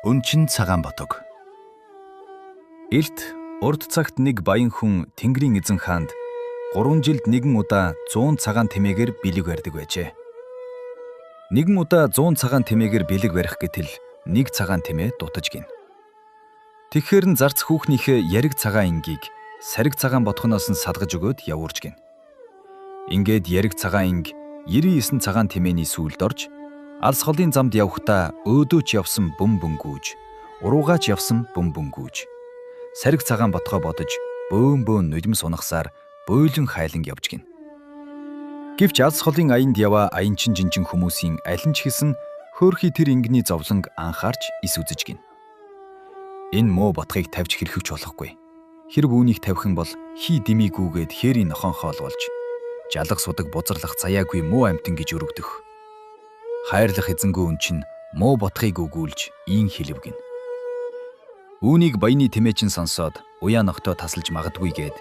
Өнчин цагаан ботог. Илт урд цагт нэг баян хүн Тэнгэрийн эзэн хаанд 3 жилд нэгэн удаа 100 цагаан тэмээгээр бэлэг барьдаг байжээ. Нэгэн удаа 100 цагаан тэмээгээр бэлэг барих гэтэл нэг цагаан тэмээ дутаж гин. Тэгэхээр нь зарц хүүхнийхээ яриг цагаан энгийг сариг цагаан ботхоноос нь салгаж өгөөд явуурж гин. Ингээд яриг цагаан энг 99 цагаан тэмээний сүүлд орж алс холын замд явхдаа өөдөөч явсан бөм гүүж, уруугаач явсан бөм гүүж. Сариг цагаан ботгоо бодож бөөн нулимс унахсаар бойлон хайлан явж гин. Гэвч алс холын аянд яваа аянчин жинжин хүмүүсийн алин ч хэсэн хөөрхий тэр ингэний зовлонг анхаарч ис үзэж гин. Энэ муу ботхыг тавьж хэрхэвч болохгүй. Хэрв үүнийг тавих юм бол хий димийгүүгээд хээрийн нохонхоо болж жалах судаг бузарлах заяагүй муу амьтан гэж өрөвдөх. Хайрлах эзэнгүй үн чинь муу ботхыг өгүүлж ийн хэлв гин. Үүнийг баяны тэмээчин сонсоод уяа ногтоо тасалж магадгүй гээд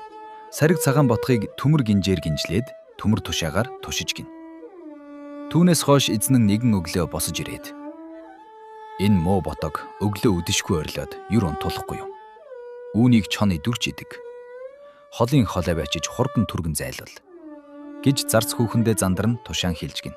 сариг цагаан ботхыг төмөр гинжээр гинжлээд төмөр тушаагаар тушиж гин. Түүнээс хойш эзэн нь нэгэн өглөө босож ирээд энэ муу ботог өглөө үдэшгүй орилоод юр унтуулахгүй юм. Үүнийг чон идүрч идэг. Холын холой байчиж хурдан түргэн зайлвал гэж зарц хүүхэндээ зандарн тушаан хэлж гин.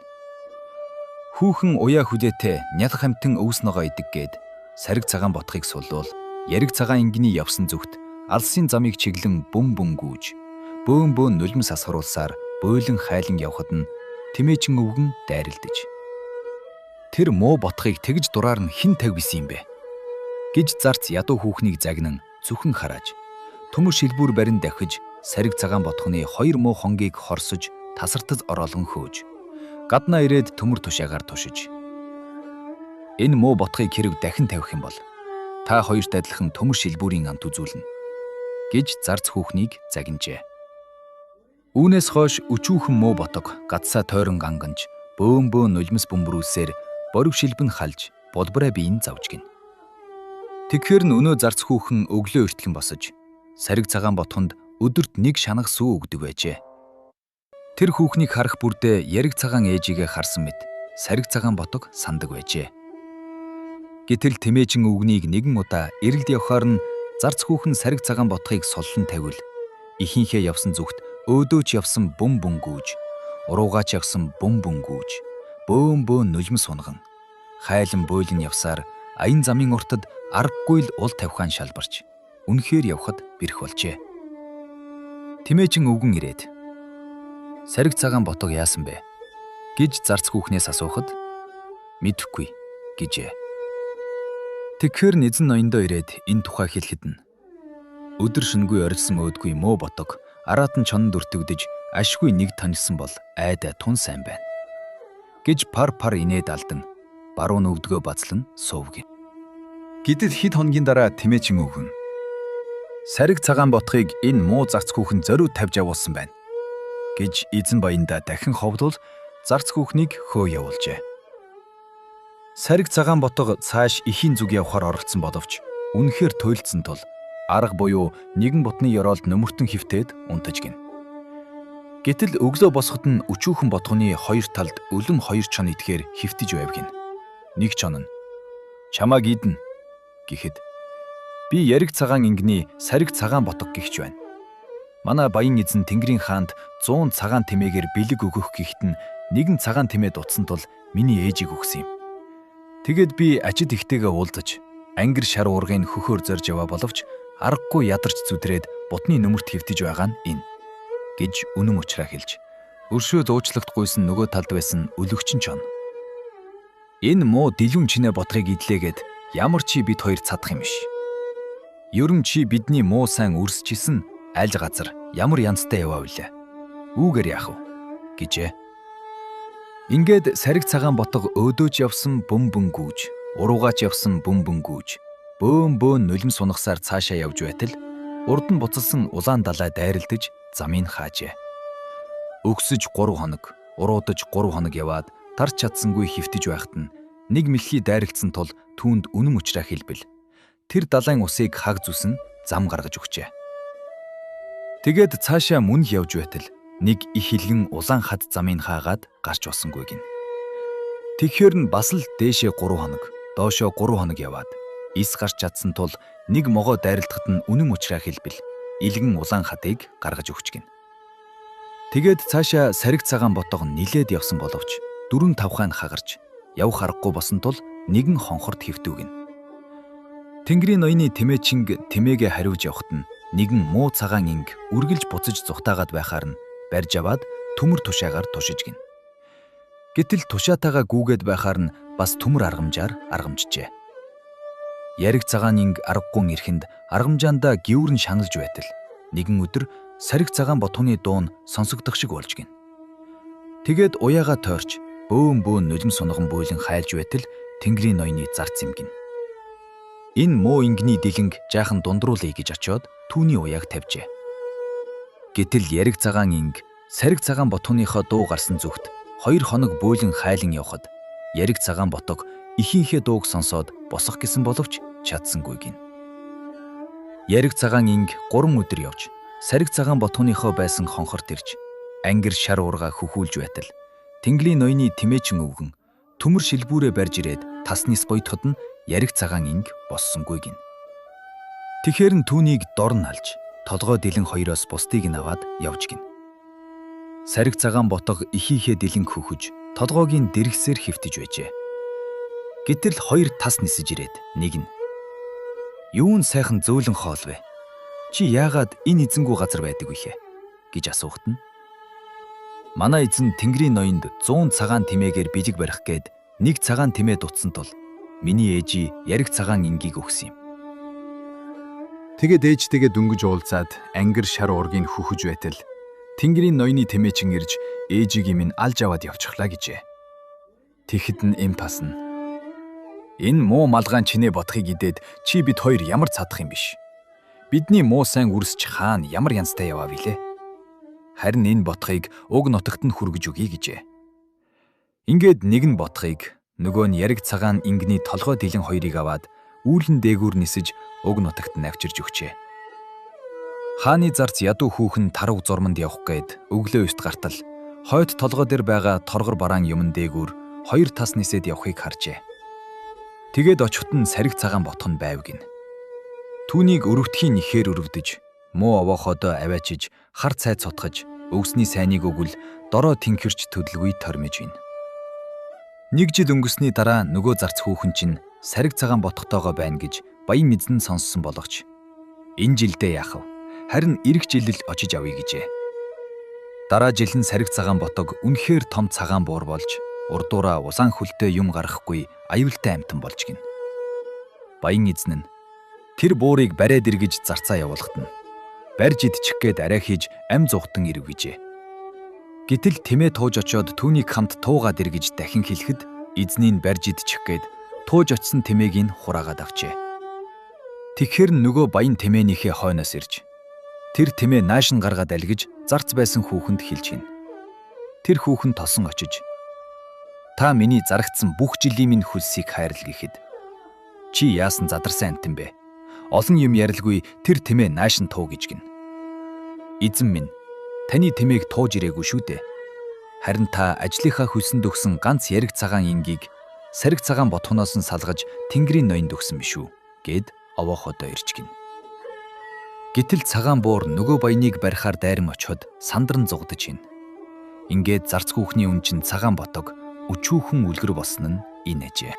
Хүүхэн уяа хүлээтэй нялх амтэн өвс ногоо идэг гээд сариг цагаан ботхыг сулвал яриг цагаан ингэний явсан зүгт алсын замыг чиглэн бөм гүүж бөөн нулимс асгаруулсаар бойлон хайлан явхад нь тэмээчин өвгөн дайралдаж тэр муу ботхыг тэгж дураар нь хэн тавьсан юм бэ гэж зарц ядуу хүүхнийг загнан зүхэн харааж төмөр шилбүр барин давхиж сариг цагаан ботхоны 2 муу хонгийг хорсож тасартад ороолгон хөөж гаднаа ирээд төмөр тушаагаар тушиж энэ муу ботхыг хэрв дахин тавих юм бол та хоёрт адилхан төмөр шилбүрийн амт үзүүлнэ гэж зарц хүүхнийг загинжээ. Үүнээс хойш өчүүхэн муу ботог гадсаа тойрон ганганж бөөн нулимс бөмбөрүүлсээр борив шилбэн халж болбороо биеийн завж гин. Тэгэхээр нь өнөө зарц хүүхэн өглөө эртлэн босож сариг цагаан ботхонд өдөрт нэг шанах сүү өгдөг байжээ. Тэр хүүхнийг харах бүрдээ яриг цагаан ээжигээ харсан мэт сариг цагаан ботог сандаг байжээ. Гэтэл тэмээчин өвгнийг нэгэн удаа эрэлд явхаар нь зарц хүүхэн сариг цагаан ботхыг соллон тавил ихийнхээ явсан зүгт өөдөөч явсан бөм гүүж, уруугаач явсан бөм гүүж, бөөн нулимс унган хайлан бойлон явсаар аян замын уртад аргагүй л ул тавхаан шалбарч үнэхээр явхад бэрх болжээ. Тэмээчин өвгөн ирээд сариг цагаан ботог яасан бэ гэж зарц хүүхнээс асуухад мэдэхгүй гэжээ. Тэгэхээр нь эзэн ноёндоо ирээд энэ тухай хэлэхэд нь өдөр шөнөгүй орилсон өөдгүй муу ботог араатан чонд өртөгдөж ашгүй нэг таньсан бол айдаа тун сайн байна гэж пар инээд алдан баруун өвдгөө бацлан суувгин. Гэтэл хэд хоногийн дараа тэмээчин өвгөн сариг цагаан ботхыг энэ муу зарц хүүхэн зориуд тавьж явуулсан байна гэж эзэн баяндаа дахин ховдвол зарц хүүхнийг хөө явуулжээ. Сариг цагаан ботог цааш ихийн зүг явхаар оролцсон боловч үнэхээр туйлдсан тул арга буюу нэгэн бутны ёроолд нөмөртөн хөвтөөд унтаж гин. Гэтэл өглөө босоход нь өчүүхэн ботхоны 2 талд өлөн 2 чон идэхээр хөвтөж байв гин. Нэг чон нь чамааг идэн гэхэд би яриг цагаан ингэний сариг цагаан ботог гихч байна. Манай баян эзэн Тэнгэрийн хаанд 100 цагаан тэмээгээр бэлэг өгөх гэхэд нь нэгэн цагаан тэмээ дутсан тул миний ээжийг өгсөн юм. Тэгэд би ачид ихтэйгээ уулзаж ангир шар уургыг хөхөөр зорж яваа боловч аргагүй ядарч зүдрээд бутны нөмөрт хөвтөж байгаа нь энэ гэж үнэн учраа хэлж өршөө зуучлагт гуйсан нөгөө талд байсан өлөгчин чон. Энэ муу дэлгүн чинээ ботхыг идлээгээд ямар чи бид хоёр цадах юм биш. Ерөн чи бидний муу сайн үрсчихсэн аль газар ямар янзтай яваа вүлээ. Үүгээр яах вэ гэжээ. Ингээд сариг цагаан ботог өөдөөч явсан бөм гүүж, уруугаач явсан бөм гүүж, бөөн нулимс унахсаар цаашаа явж байтал урд нь буцалсан улаан далай дайралдаж замыг хаажээ. Өгсөж 3 хоног, уруудаж 3 хоног яваад тарч чадсангүй хөвтөж байхад нь нэг мэлхий дайрагдсан тул түүнд үнэн учраа хэлбэл тэр далайн усыг хаг зүсэн зам гаргаж өгчээ. Тэгээд цаашаа мөн явж байтал нэг их хилгэн улаан хад замыг хаагаад гарч болсонгүй гин. Тэгэхээр нь бас л дээшээ 3 хоног, доошоо 3 хоног яваад Ис гарч чадсан тул нэг могоо дайралтахад нь үнэн учраа хэлбэл илгэн улаан хатыг гаргаж өгч гин. Тэгээд цаашаа сариг цагаан ботго нилээд явсан боловч 4-5 хаан хагарч явах аргагүй босон тул нэгэн хонхорд хэвтүүгэн. Тэнгэрийн ноёны тэмээчинг тэмээгээ хариуж явахад нь нэгэн муу цагаан инг үргэлж буцаж зүхтаагаад байхаар нь барьж аваад төмөр тушаагаар тушиж гин. Гэтэл тушаатайгаа гүүгээд байхаар нь бас төмөр аргамжаар аргамжжээ. Яриг цагаан инг аргагүй ирэхэнд аргамжаандаа гүүрэн шаналж байтал нэгэн өдөр сариг цагаан ботхоны дуун сонсогдох шиг болж гин. Тэгээд уяагаа тойрч бөөн нулим сунган буйлан хайлж байтал Тэнгэрийн ноёны зарц юм гин. Энэ муу ингний дэлэнг жаахан дундруулъя гэж очиод түүний уяаг тавьжээ. Гэтэл яриг цагаан инг сариг цагаан ботхоныхоо дуу гарсан зүгт 2 хоног буйлан хайлан явхад яриг цагаан ботог ихийнхээ дууг сонсоод босох гэсэн боловч чадсангүй гин. Яриг цагаан инг 3 өдөр явж сариг цагаан ботхоныхоо байсан хонхорт ирж ангир шар уурга хөхүүлж байтал Тэнгэрийн ноёны тэмээчин өвгөн төмөр шилбүүрээ барьж ирээд таснис бойтоход нь яриг цагаан инг боссонгүй гин. Тэгэхэр нь түүнийг дор нь алж толгой дэлэн хоёроос бусдыг нь аваад явж гин. Сариг цагаан ботго ихийнхээ дэлэн хөхөж толгойгийн дэргсээр хөвтөж байжээ. Гэтэл 2 тас нисэж ирээд нэг нь "Юун сайхан зөөлөн хоол вэ? Чи яагаад энэ эзэнгүү газар байдаг вэ?" гэж асуухад нь "Манай эзэн Тэнгэрийн ноёнд 100 цагаан тэмээгээр бэлэг барих гээд нэг цагаан тэмээ дутсан тул миний ээжи яриг цагаан ингийг өгсөн юм." Тэгээд ээжтэйгээ дөнгөж уулзаад ангир шар уургийг хөхөж байтал Тэнгэрийн ноёны тэмээчин ирж ээжигийн минь алж аваад явчихлаа гэжээ. Тэгэхэд нь эм тасна. "Энэ муу малгайн чинээ бодохыг идээд чи бид хоёр ямар цадах юм биш. Бидний муу сайн үрсч хаана ямар янзтай яваа вилээ. Харин энэ ботхыг уг нутагт нь хүргэж өгье" гэжээ. Ингээд нэг нь ботхыг нөгөө нь яриг цагаан ингний толгой дэлэн хоёрыг аваад үүлэн дээгүүр нисэж уг нутагт нь авчирж өгчээ. Хааны зарц ядуу хүүхэн тарав зурманд явах гээд өглөө 9-т гартал хойд толгой дээр байгаа торгор бараан юмн дээгүүр 2 тас нисээд явахыг харжээ. Тэгээд очиход нь сариг цагаан ботхон байв гин. Түүнийг өрөвтхийн ихээр өрөвдөж, муу овоохоодоо аваачиж, хар цай цутгаж, өвсний сайныг өгвөл дороо тэнхэрч төдөлгүй тормиж гин. Нэг жил өнгөрсний дараа нөгөө зарц хүүхэн чинь сариг цагаан ботхотойгоо байна гэж баян мэдэн сонссон болгоч энэ жилдээ яах вэ? Харин эх жилэл очиж авъя гэжээ. Дараа жил нь сариг цагаан ботог үнэхээр том цагаан буур болж урдуураа улаан хөлтэй юм гарахгүй аюултай амьтан болж гин. Баян эзэн нь тэр буурыг бариад иргэж зарцаа явуулахад нь барьж идчих гээд арай хийж ам зугтан ирв гэжээ. Гэтэл тэмээ тууж очиод түүнийг хамт туугаад иргэж дахин хэлэхэд эзнийг барьж идчих гээд тууж очисон тэмээг нь хураагаад авчээ. Тэгэхээр нөгөө баян тэмээнийхээ хойноос ирж тэр тэмээ нааш нь гаргаад алгиж зарц байсан хүүхэнд хэлж гин. Тэр хүүхэн тосон очиж "Та миний зарагдсан бүх жилийн минь хөлсийг хайрл" гэхэд "Чи яасан задарсан амтан бэ? Олон юм ярилгүй тэр тэмээ нааш нь туу" гэж гин. "Эзэн минь, таны тэмээг тууж ирээгүй шүү дээ. Харин та ажлынхаа хөлсөнд өгсөн ганц яриг цагаан ингийг сариг цагаан ботхоноос нь салгаж Тэнгэрийн ноёнд өгсөн биш үү?" гэд овоохоодоо ирж гин. Гэтэл цагаан буур нөгөө баяныг барихаар дайран очиод сандран зугдаж гин. Ингээд зарц хүүхний үн чин цагаан ботог өчүүхэн үлгэр болсон нь энэ ажээ.